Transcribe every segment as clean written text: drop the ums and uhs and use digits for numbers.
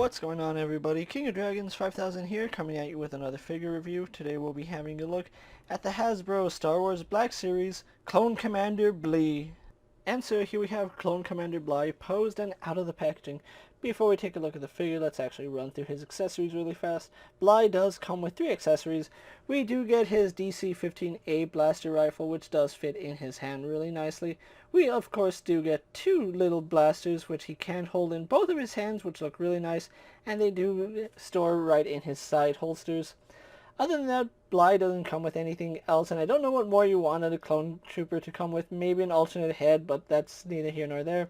What's going on, everybody? King of Dragons 5000 here, coming at you with another figure review. Today we'll be having a look at the Hasbro Star Wars Black Series Clone Commander Blee. And so here we have Clone Commander Blee posed and out of the packaging. Before we take a look at the figure, let's actually run through his accessories really fast. Blee does come with 3 accessories. We do get his DC-15A blaster rifle, which does fit in his hand really nicely. We of course do get 2 little blasters, which he can hold in both of his hands, which look really nice, and they do store right in his side holsters. Other than that, Blee doesn't come with anything else, and I don't know what more you wanted a clone trooper to come with. Maybe an alternate head, but that's neither here nor there.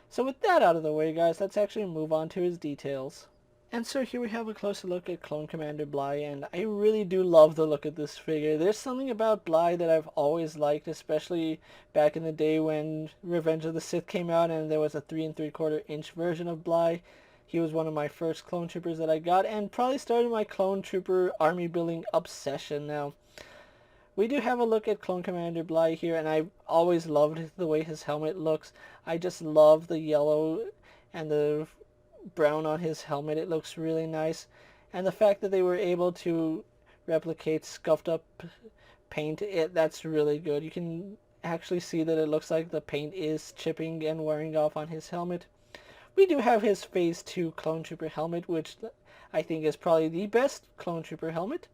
So with that out of the way, guys, let's actually move on to his details. And so here we have a closer look at Clone Commander Blee, and I really do love the look of this figure. There's something about Blee that I've always liked, especially back in the day when Revenge of the Sith came out and there was a 3 3/4 inch version of Blee. He was one of my first clone troopers that I got, and probably started my clone trooper army building obsession. Now, we do have a look at Clone Commander Blee here, and I've always loved the way his helmet looks. I just love the yellow and the brown on his helmet. It looks really nice. And the fact that they were able to replicate scuffed up paint, that's really good. You can actually see that it looks like the paint is chipping and wearing off on his helmet. We do have his Phase 2 Clone Trooper helmet, which I think is probably the best Clone Trooper helmet.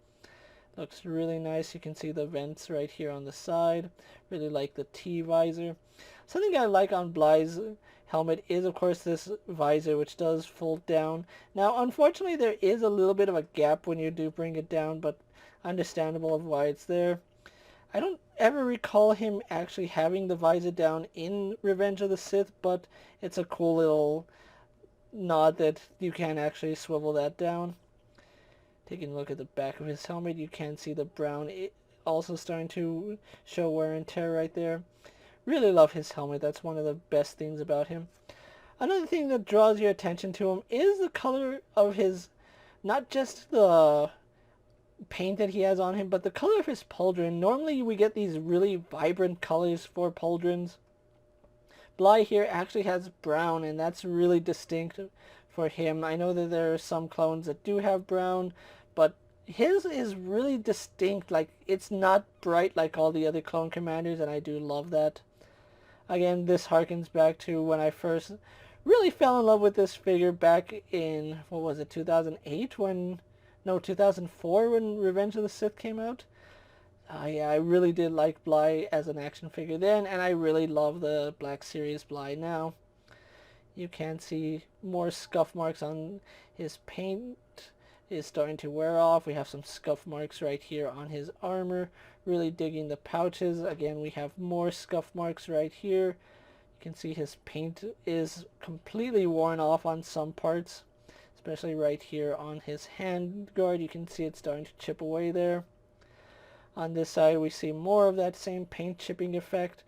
Looks really nice. You can see the vents right here on the side. Really like the T-visor. Something I like on Blee's helmet is, of course, this visor, which does fold down. Now, unfortunately, there is a little bit of a gap when you do bring it down, but understandable of why it's there. I don't ever recall him actually having the visor down in Revenge of the Sith, but it's a cool little nod that you can actually swivel that down. Taking a look at the back of his helmet, you can see the brown also starting to show wear and tear right there. Really love his helmet. That's one of the best things about him. Another thing that draws your attention to him is the color of his, not just the paint that he has on him, but the color of his pauldron. Normally we get these really vibrant colors for pauldrons. Blee here actually has brown, and that's really distinct for him. I know that there are some clones that do have brown, but his is really distinct. Like, it's not bright like all the other clone commanders, and I do love that. Again, this harkens back to when I first really fell in love with this figure back in, what was it, 2008 when, no, 2004 when Revenge of the Sith came out. Yeah, I really did like Blee as an action figure then, and I really love the Black Series Blee now. You can see more scuff marks on his paint is starting to wear off. We have some scuff marks right here on his armor. Really digging the pouches. Again, we have more scuff marks right here. You can see his paint is completely worn off on some parts, especially right here on his hand guard. You can see it starting to chip away there. On this side, we see more of that same paint chipping effect,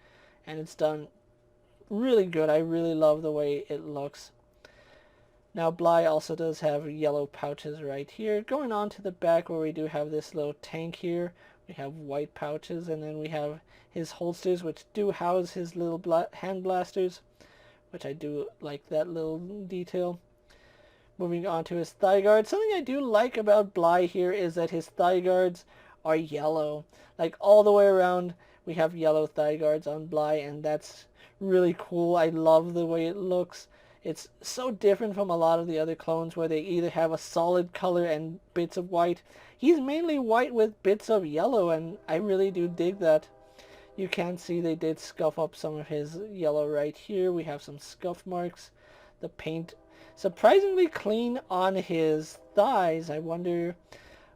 and it's done really good. I really love the way it looks. Now, Blee also does have yellow pouches right here. Going on to the back where we do have this little tank here, we have white pouches, and then we have his holsters, which do house his little hand blasters, which I do like that little detail. Moving on to his thigh guards. Something I do like about Blee here is that his thigh guards are yellow. Like, all the way around, we have yellow thigh guards on Blee, and that's really cool. I love the way it looks. It's so different from a lot of the other clones where they either have a solid color and bits of white. He's mainly white with bits of yellow, and I really do dig that. You can see they did scuff up some of his yellow right here. We have some scuff marks. The paint surprisingly clean on his thighs. I wonder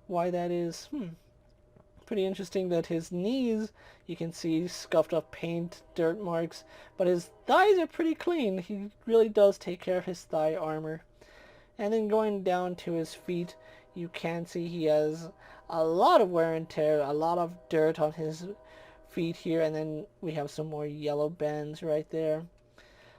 why that is. Pretty interesting that his knees, you can see scuffed up paint, dirt marks, but his thighs are pretty clean. He really does take care of his thigh armor. And then going down to his feet, you can see he has a lot of wear and tear, a lot of dirt on his feet here, and then we have some more yellow bands right there.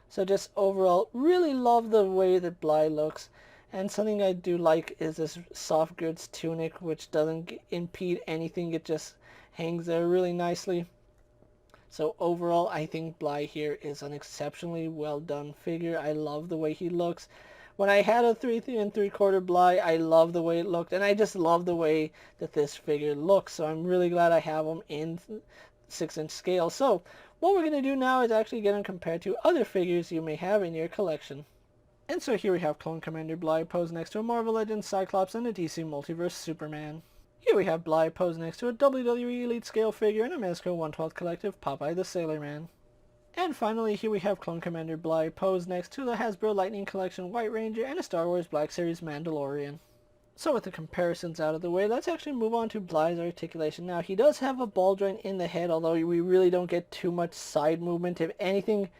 So just overall, really love the way that Blee looks. And something I do like is this soft goods tunic, which doesn't impede anything. It just hangs there really nicely. So overall, I think Blee here is an exceptionally well done figure. I love the way he looks. When I had a 3 3/4 Bly, I loved the way it looked, and I just love the way that this figure looks. So I'm really glad I have him in 6-inch scale. So what we're going to do now is actually get him compared to other figures you may have in your collection. And so here we have Clone Commander Bly posed next to a Marvel Legends Cyclops and a DC Multiverse Superman. Here we have Bly posed next to a WWE Elite Scale figure and a Mezco 1/12 Collective Popeye the Sailor Man. And finally, here we have Clone Commander Bly posed next to the Hasbro Lightning Collection White Ranger and a Star Wars Black Series Mandalorian. So with the comparisons out of the way, let's actually move on to Bly's articulation. Now, he does have a ball joint in the head, although we really don't get too much side movement. If anything,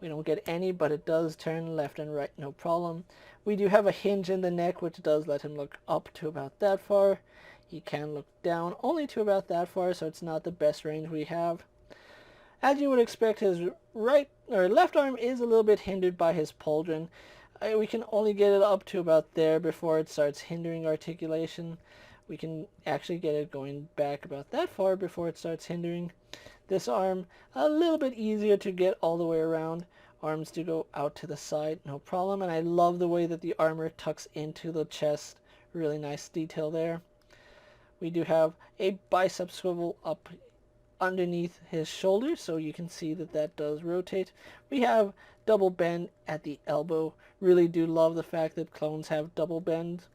we don't get any, but it does turn left and right, no problem. We do have a hinge in the neck, which does let him look up to about that far. He can look down only to about that far, so it's not the best range we have. As you would expect, his right or left arm is a little bit hindered by his pauldron. We can only get it up to about there before it starts hindering articulation. We can actually get it going back about that far before it starts hindering. This arm, a little bit easier to get all the way around. Arms do go out to the side, no problem. And I love the way that the armor tucks into the chest. Really nice detail there. We do have a bicep swivel up underneath his shoulder, so you can see that that does rotate. We have double bend at the elbow. Really do love the fact that clones have double bend.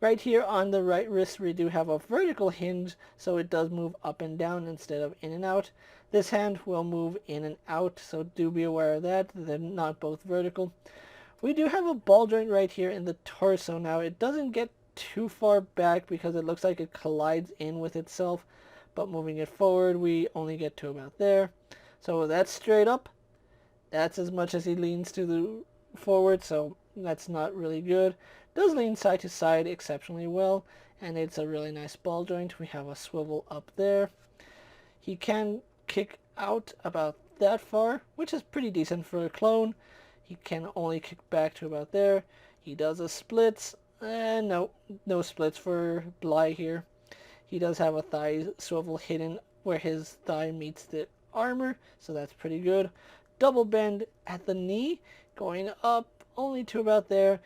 Right here on the right wrist, we do have a vertical hinge, so it does move up and down instead of in and out. This hand will move in and out, so do be aware of that. They're not both vertical. We do have a ball joint right here in the torso. Now, it doesn't get too far back because it looks like it collides in with itself, but moving it forward, we only get to about there. So that's straight up. That's as much as he leans to the forward, so that's not really good. Does lean side to side exceptionally well, and it's a really nice ball joint. We have a swivel up there. He can kick out about that far, which is pretty decent for a clone. He can only kick back to about there. He does a splits, and no splits for Bly here. He does have a thigh swivel hidden where his thigh meets the armor, so that's pretty good. Double bend at the knee, going up only to about there.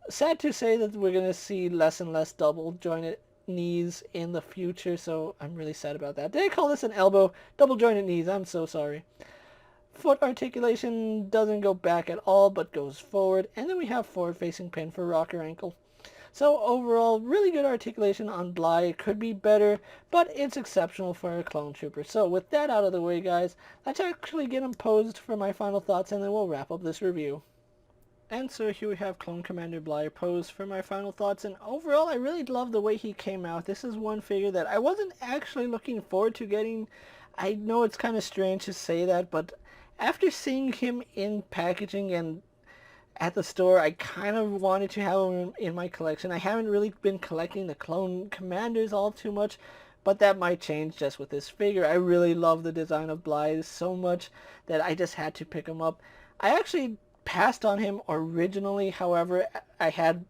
Sad to say that we're going to see less and less double jointed knees in the future, so I'm really sad about that. Did I call this an elbow? Double jointed knees, I'm so sorry. Foot articulation doesn't go back at all, but goes forward. And then we have forward facing pin for rocker ankle. So overall, really good articulation on Bly. It could be better, but it's exceptional for a clone trooper. So with that out of the way, guys, let's actually get him posed for my final thoughts, and then we'll wrap up this review. And so here we have Clone Commander Bly posed for my final thoughts, and overall I really love the way he came out. This is one figure that I wasn't actually looking forward to getting. I know it's kind of strange to say that, but after seeing him in packaging and at the store, I kind of wanted to have him in my collection. I haven't really been collecting the Clone Commanders all too much, but that might change just with this figure. I really love the design of Bly so much that I just had to pick him up. I actually passed on him originally, however, I had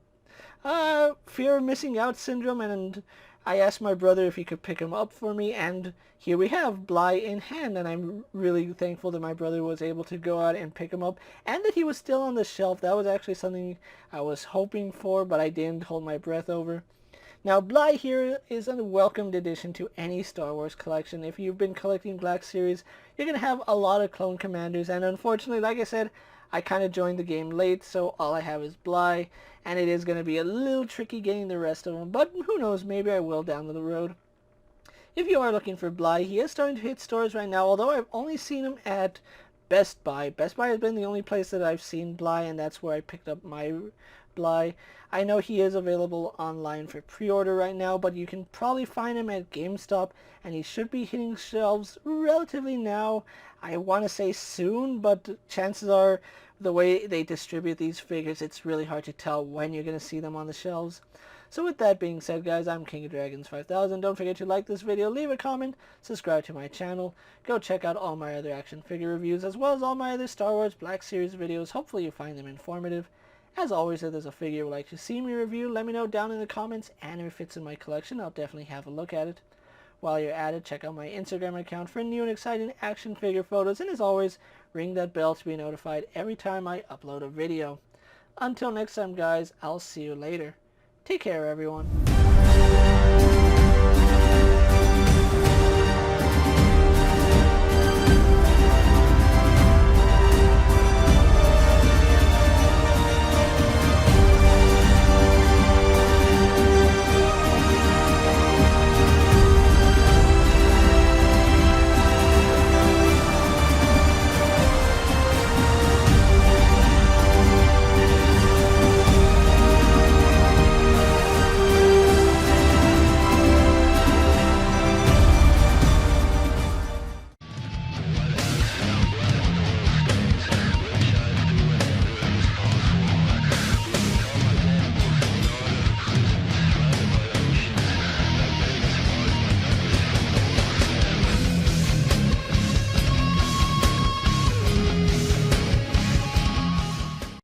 fear of missing out syndrome, and I asked my brother if he could pick him up for me, and here we have Bly in hand, and I'm really thankful that my brother was able to go out and pick him up, and that he was still on the shelf. That was actually something I was hoping for, but I didn't hold my breath over. Now, Bly here is a welcomed addition to any Star Wars collection. If you've been collecting Black Series, you're going to have a lot of Clone Commanders, and unfortunately, like I said, I kind of joined the game late, so all I have is Bly, and it is going to be a little tricky getting the rest of them, but who knows, maybe I will down the road. If you are looking for Bly, he is starting to hit stores right now, although I've only seen him at Best Buy. Best Buy has been the only place that I've seen Bly, and that's where I picked up my Bly. I know he is available online for pre-order right now, but you can probably find him at GameStop, and he should be hitting shelves relatively now. I want to say soon, but chances are, the way they distribute these figures, it's really hard to tell when you're going to see them on the shelves. So with that being said, guys, I'm KingofDragons 5000. Don't forget to like this video, leave a comment, subscribe to my channel. Go check out all my other action figure reviews, as well as all my other Star Wars Black Series videos. Hopefully you find them informative. As always, if there's a figure you would like to see me review, let me know down in the comments, and if it's in my collection, I'll definitely have a look at it. While you're at it, check out my Instagram account for new and exciting action figure photos, and as always, ring that bell to be notified every time I upload a video. Until next time, guys, I'll see you later. Take care, everyone.